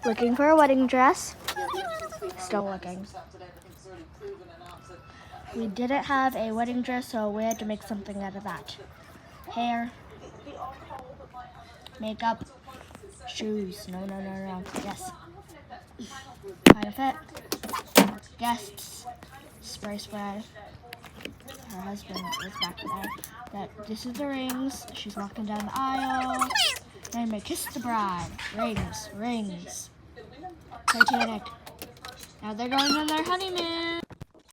Looking for a wedding dress. Still looking. We didn't have a wedding dress, so we had to make something out of that. Hair, makeup, shoes. No. Yes. Kind of fit. Guests, spray. Her husband is back there. This is the rings. She's walking down the aisle. And may kiss the bride. Rings. Titanic. Now they're going on their honeymoon.